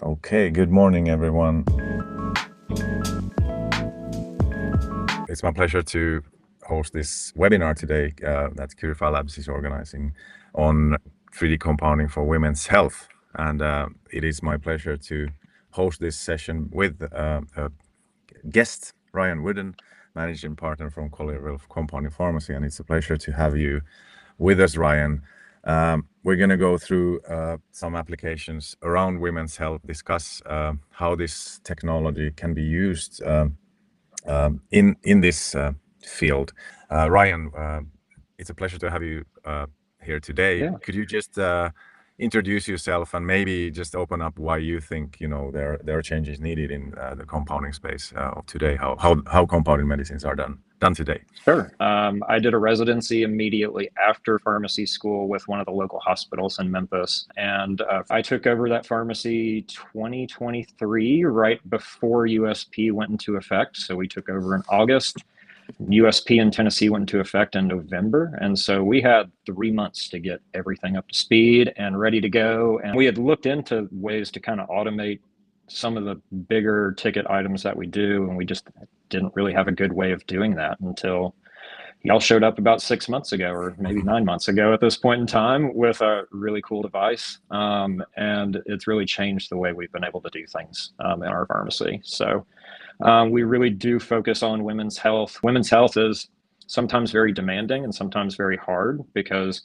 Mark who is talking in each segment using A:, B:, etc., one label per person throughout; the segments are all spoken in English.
A: Okay, good morning, everyone. It's my pleasure to host this webinar today that CurifyLabs is organizing on 3D compounding for women's health. And it is my pleasure to host this session with a guest, Ryan Wooden, managing partner from Collierville Compounding Pharmacy. And it's a pleasure to have you with us, Ryan. We're going to go through some applications around women's health, discuss how this technology can be used in this field. Ryan, it's a pleasure to have you here today.
B: Yeah.
A: Could you just introduce yourself and maybe just open up why you think there are changes needed in the compounding space of today? How compounding medicines are done today?
B: Sure. I did a residency immediately after pharmacy school with one of the local hospitals in Memphis. And I took over that pharmacy 2023, right before USP went into effect. So we took over in August. USP in Tennessee went into effect in November. And so we had 3 months to get everything up to speed and ready to go. And we had looked into ways to kind of automate some of the bigger ticket items that we do. And we just didn't really have a good way of doing that until y'all showed up about 6 months ago, or maybe 9 months ago at this point in time, with a really cool device. And it's really changed the way we've been able to do things in our pharmacy. So we really do focus on women's health. Women's health is sometimes very demanding and sometimes very hard because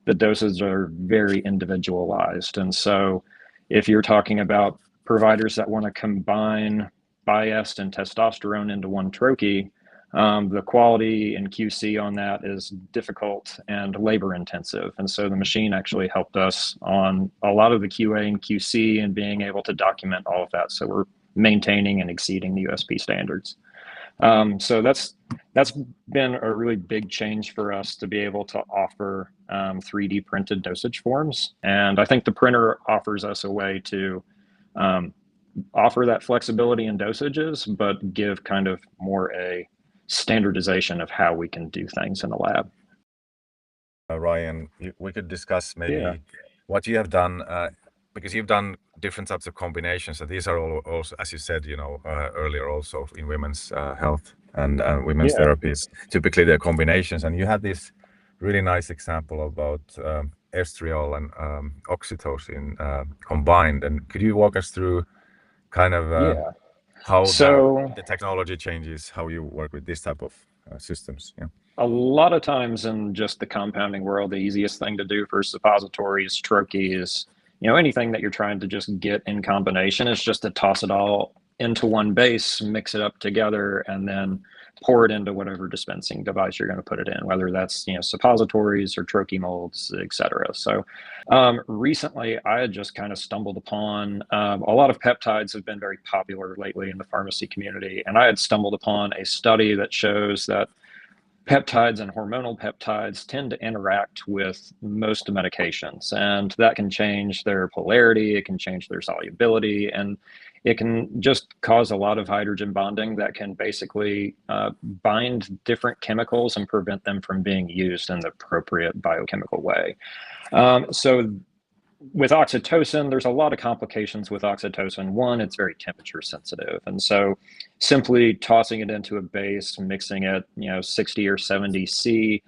B: the doses are very individualized. And so if you're talking about providers that want to combine Biest and testosterone into one troche, the quality and QC on that is difficult and labor intensive. And so the machine actually helped us on a lot of the QA and QC and being able to document all of that. So we're maintaining and exceeding the USP standards. So that's been a really big change for us to be able to offer 3D printed dosage forms. And I think the printer offers us a way to offer that flexibility in dosages, but give kind of more a standardization of how we can do things in the lab.
A: Ryan, we could discuss maybe what you have done, because you've done different types of combinations. So these are all also, as you said, earlier, also in women's health and women's therapies. Typically, they're combinations, and you had this really nice example about estriol and oxytocin combined. And could you walk us through kind of how the technology changes how you work with this type of systems? Yeah.
B: A lot of times in just the compounding world, the easiest thing to do for suppositories, troches, anything that you're trying to just get in combination is just to toss it all into one base, mix it up together, and then pour it into whatever dispensing device you're going to put it in, whether that's suppositories or troche molds, etc. So recently, I had just kind of stumbled upon a lot of peptides have been very popular lately in the pharmacy community, and I had stumbled upon a study that shows that peptides and hormonal peptides tend to interact with most medications, and that can change their polarity, it can change their solubility, and it can just cause a lot of hydrogen bonding that can basically bind different chemicals and prevent them from being used in the appropriate biochemical way. So with oxytocin, there's a lot of complications with oxytocin. One, it's very temperature sensitive. And so simply tossing it into a base, mixing it, 60 or 70 C,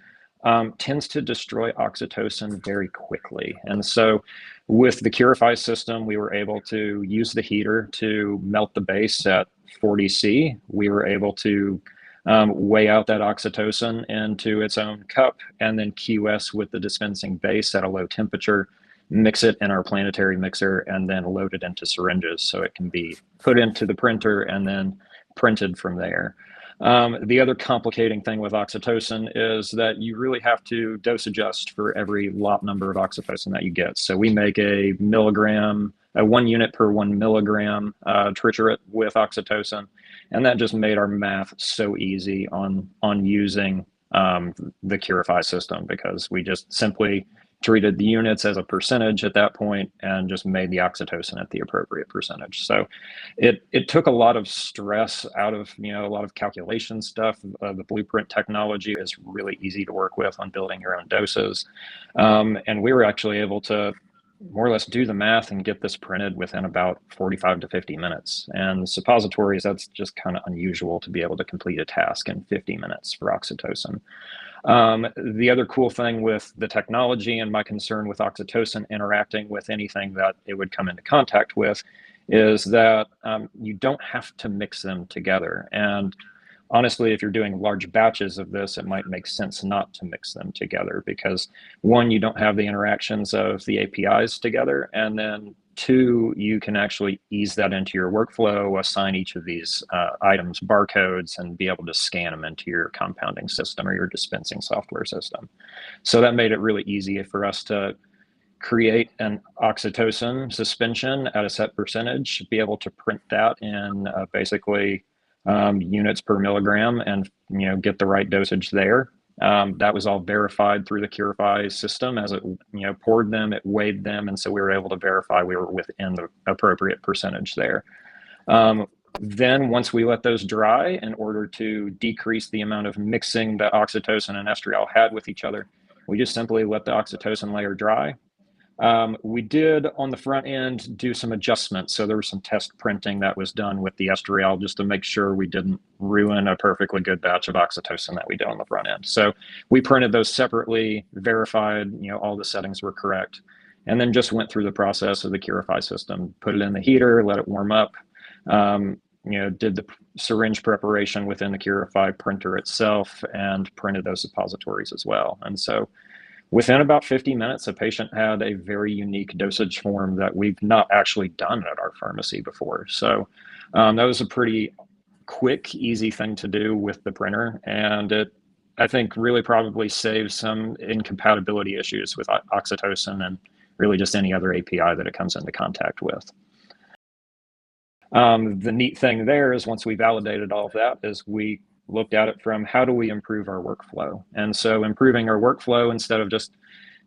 B: tends to destroy oxytocin very quickly. And so with the Curify system, we were able to use the heater to melt the base at 40 C. We were able to weigh out that oxytocin into its own cup and then QS with the dispensing base at a low temperature, mix it in our planetary mixer, and then load it into syringes so it can be put into the printer and then printed from there. The other complicating thing with oxytocin is that you really have to dose adjust for every lot number of oxytocin that you get. So we make a 1 unit per 1 milligram triturate with oxytocin, and that just made our math so easy on using the Curify system, because we just simply treated the units as a percentage at that point and just made the oxytocin at the appropriate percentage. So it took a lot of stress out of, a lot of calculation stuff. The blueprint technology is really easy to work with on building your own doses. And we were actually able to more or less do the math and get this printed within about 45 to 50 minutes. And suppositories, that's just kind of unusual to be able to complete a task in 50 minutes for oxytocin. The other cool thing with the technology and my concern with oxytocin interacting with anything that it would come into contact with is that you don't have to mix them together. And honestly, if you're doing large batches of this, it might make sense not to mix them together because one, you don't have the interactions of the APIs together, and then two, you can actually ease that into your workflow, assign each of these items barcodes, and be able to scan them into your compounding system or your dispensing software system. So that made it really easy for us to create an oxytocin suspension at a set percentage, be able to print that in basically units per milligram, and get the right dosage there. That was all verified through the Curify system as it poured them, it weighed them, and so we were able to verify we were within the appropriate percentage there. Then once we let those dry, in order to decrease the amount of mixing that oxytocin and estriol had with each other, we just simply let the oxytocin layer dry. We did on the front end do some adjustments. So there was some test printing that was done with the estriol just to make sure we didn't ruin a perfectly good batch of oxytocin that we did on the front end. So we printed those separately, verified, all the settings were correct, and then just went through the process of the Curify system, put it in the heater, let it warm up, did the syringe preparation within the Curify printer itself, and printed those suppositories as well. And so within about 50 minutes, a patient had a very unique dosage form that we've not actually done at our pharmacy before. So that was a pretty quick, easy thing to do with the printer. And it, I think, really probably saves some incompatibility issues with oxytocin and really just any other API that it comes into contact with. The neat thing there is once we validated all of that is we looked at it from how do we improve our workflow. And so improving our workflow instead of just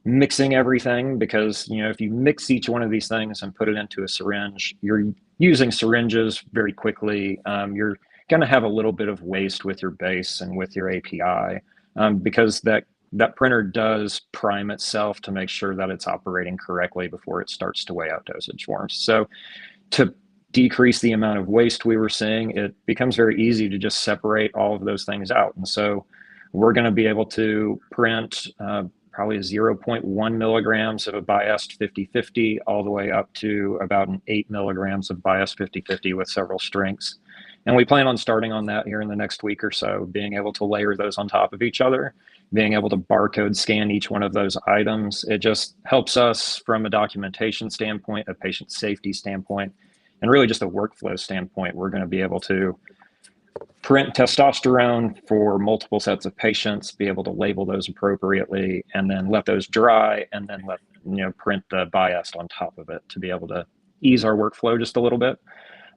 B: mixing everything, because if you mix each one of these things and put it into a syringe, you're using syringes very quickly. You're going to have a little bit of waste with your base and with your API because that printer does prime itself to make sure that it's operating correctly before it starts to weigh out dosage forms. So to decrease the amount of waste we were seeing, it becomes very easy to just separate all of those things out. And so we're going to be able to print probably 0.1 milligrams of a biased 50-50 all the way up to about an 8 milligrams of biased 50-50 with several strengths. And we plan on starting on that here in the next week or so, being able to layer those on top of each other, being able to barcode scan each one of those items. It just helps us from a documentation standpoint, a patient safety standpoint, and really just a workflow standpoint. We're going to be able to print testosterone for multiple sets of patients, be able to label those appropriately, and then let those dry, and then print the biased on top of it to be able to ease our workflow just a little bit.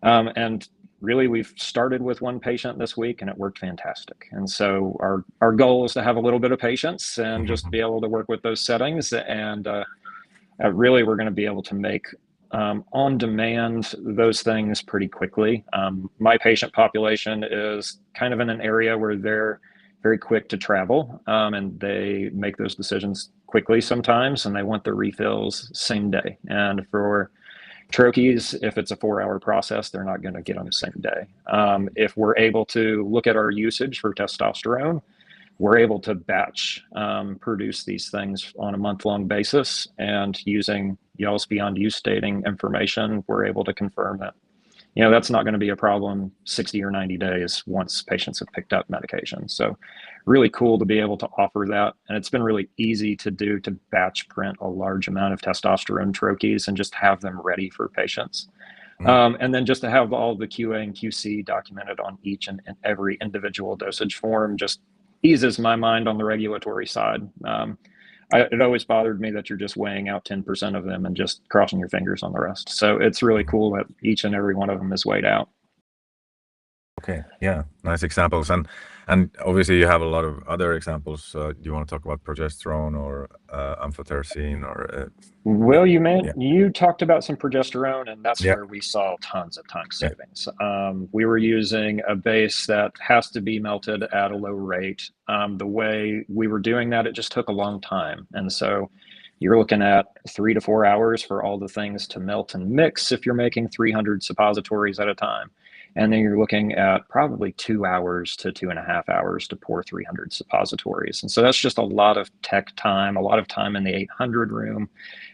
B: And really, we've started with one patient this week, and it worked fantastic. And so our goal is to have a little bit of patience and just be able to work with those settings. And really, we're going to be able to make on demand those things pretty quickly. My patient population is kind of in an area where they're very quick to travel, and they make those decisions quickly sometimes, and they want the refills same day. And for troches, if it's a 4-hour process, they're not going to get them the same day. If we're able to look at our usage for testosterone, we're able to batch produce these things on a month-long basis, and using y'all's beyond use stating information, we're able to confirm that that's not going to be a problem 60 or 90 days once patients have picked up medication. So really cool to be able to offer that. And it's been really easy to do, to batch print a large amount of testosterone troches and just have them ready for patients. And then just to have all the QA and QC documented on each and every individual dosage form just eases my mind on the regulatory side. It always bothered me that you're just weighing out 10% of them and just crossing your fingers on the rest. So it's really cool that each and every one of them is weighed out.
A: Okay, yeah, nice examples. And obviously you have a lot of other examples. Do you want to talk about progesterone or amphotericin or?
B: Well, you talked about some progesterone, and that's
A: Yeah.
B: where we saw tons of time savings. We were using a base that has to be melted at a low rate. The way we were doing that, it just took a long time. And so You're looking at 3 to 4 hours for all the things to melt and mix if you're making 300 suppositories at a time. And then you're looking at probably 2 hours to 2.5 hours to pour 300 suppositories. And so that's just a lot of tech time, a lot of time in the 800 room,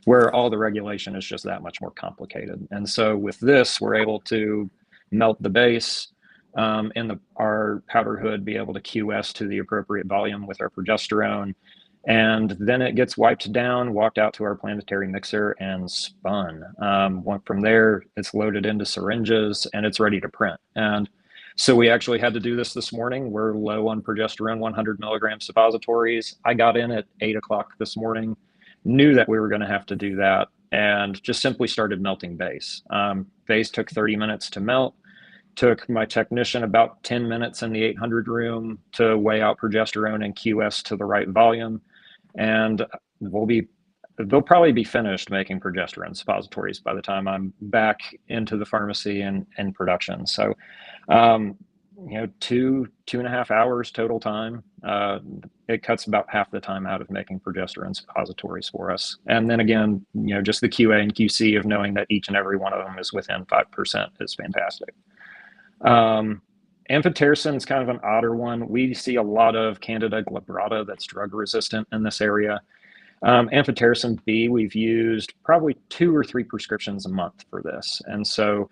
B: where all the regulation is just that much more complicated. And so with this, we're able to melt the base in our powder hood, be able to QS to the appropriate volume with our progesterone, and then it gets wiped down, walked out to our planetary mixer, and spun. From there, it's loaded into syringes, and it's ready to print. And so we actually had to do this morning. We're low on progesterone 100 milligram suppositories. I got in at 8 o'clock this morning, knew that we were going to have to do that, and just simply started melting base. Base took 30 minutes to melt. Took my technician about 10 minutes in the 800 room to weigh out progesterone and QS to the right volume. And they'll probably be finished making progesterone suppositories by the time I'm back into the pharmacy and in production. So, 2.5 hours total time. It cuts about half the time out of making progesterone suppositories for us. And then again, just the QA and QC of knowing that each and every one of them is within 5% is fantastic. Amphotericin is kind of an odder one. We see a lot of Candida glabrata that's drug resistant in this area. Amphotericin B, we've used probably 2 or 3 prescriptions a month for this. And so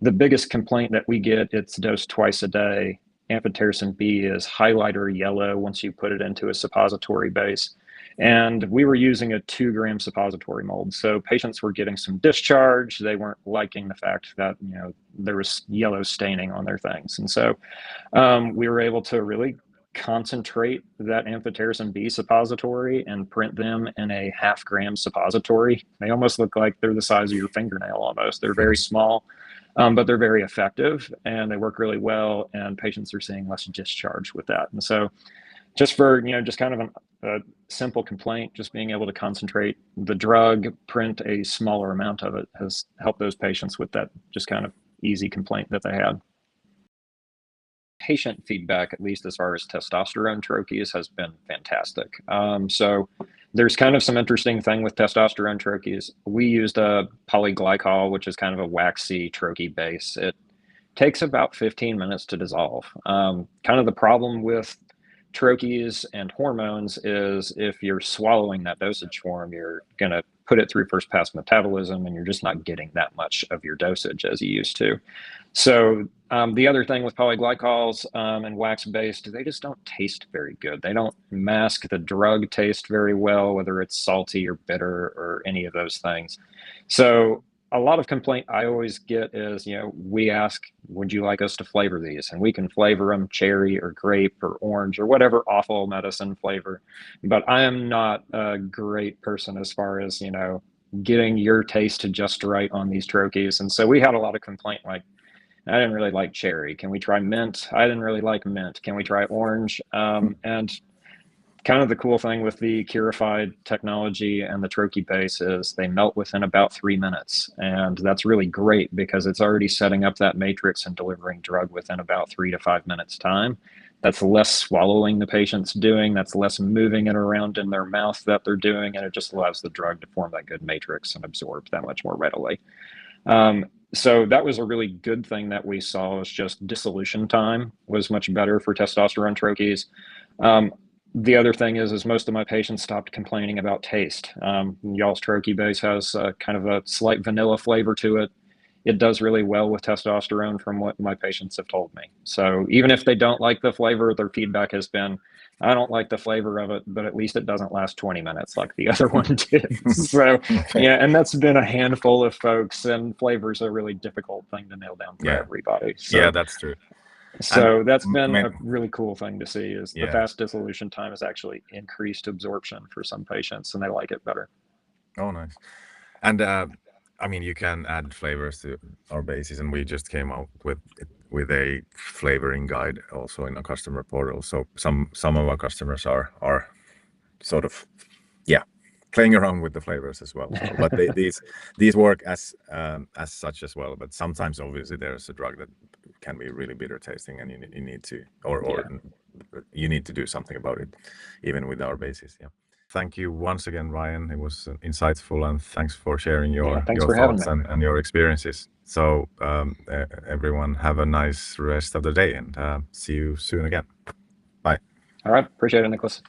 B: the biggest complaint that we get, it's dosed twice a day. Amphotericin B is highlighter yellow once you put it into a suppository base. And we were using a 2-gram suppository mold. So patients were getting some discharge. They weren't liking the fact that, there was yellow staining on their things. And so we were able to really concentrate that amphotericin B suppository and print them in a 0.5-gram suppository. They almost look like they're the size of your fingernail almost. They're very small, but they're very effective and they work really well, and patients are seeing less discharge with that. And so just for, just kind of a simple complaint, just being able to concentrate the drug, print a smaller amount of it, has helped those patients with that just kind of easy complaint that they had. Patient feedback, at least as far as testosterone troches, has been fantastic. So there's kind of some interesting thing with testosterone troches. We used a polyglycol, which is kind of a waxy troche base. It takes about 15 minutes to dissolve. Kind of the problem with troches and hormones is if you're swallowing that dosage form, you're going to put it through first pass metabolism and you're just not getting that much of your dosage as you used to. So the other thing with polyglycols and wax-based, they just don't taste very good. They don't mask the drug taste very well, whether it's salty or bitter or any of those things. So a lot of complaint I always get is, we ask, would you like us to flavor these? And we can flavor them cherry or grape or orange or whatever awful medicine flavor. But I am not a great person as far as, getting your taste just right on these troches. And so we had a lot of complaint like, I didn't really like cherry. Can we try mint? I didn't really like mint. Can we try orange? And kind of the cool thing with the Curify technology and the troche base is they melt within about 3 minutes. And that's really great because it's already setting up that matrix and delivering drug within about 3 to 5 minutes time. That's less swallowing the patient's doing. That's less moving it around in their mouth that they're doing. And it just allows the drug to form that good matrix and absorb that much more readily. So that was a really good thing that we saw, is just dissolution time was much better for testosterone troches. The other thing is most of my patients stopped complaining about taste. Y'all's troche base has kind of a slight vanilla flavor to it. It does really well with testosterone from what my patients have told me. So even if they don't like the flavor, their feedback has been, I don't like the flavor of it, but at least it doesn't last 20 minutes like the other one did. So,
A: Okay.
B: yeah, and that's been a handful of folks, and flavor's a really difficult thing to nail down for
A: Yeah.
B: everybody.
A: Yeah, that's true. And
B: So that's been a really cool thing to see, is the
A: yeah.
B: fast dissolution time has actually increased absorption for some patients, and they like it better.
A: Oh, nice. And you can add flavors to our bases, and we just came out with a flavoring guide also in a customer portal. So some of our customers are sort of playing around with the flavors as well. So, but these work as such as well. But sometimes obviously there's a drug that can be really bitter tasting, and you need to or you need to do something about it, even with our bases. Yeah. thank you once again, Ryan. It was insightful, and thanks for sharing
B: Yeah, thanks
A: your
B: for having
A: thoughts
B: me.
A: and your experiences. So everyone have a nice rest of the day, and see you soon again. Bye.
B: All right, appreciate it, Niklas.